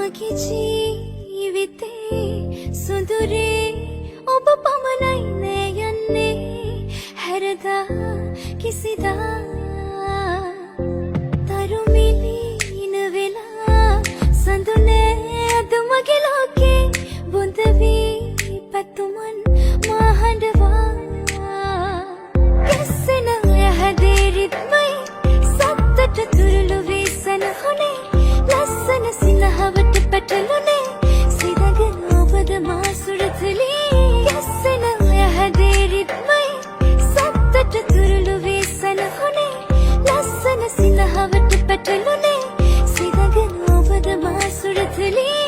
මගේ ජීවිතේ සුඳුරේ ඔබ පමණයි නේ යන්නේ හැරදා කිසිදා තරුමිලින වෙලා සඳුනේ අද මගේ ලෝකේ බොඳ වී පැතුමන් මහඬවා කෙසෙන යහදේ රිද්මයි සත්තට තුරුළු වීසන හොනේ ලස්සන සිනහවට පැටළුනේ සිදගෙන ඔබද මා සුරතලී කෙසෙන යහදේ රිද්මයි සත්තට තුරුළු වීසන හොනේ ලස්සන සිනහවට පැටළුනේ සිදගෙන ඔබද මා සුරතලී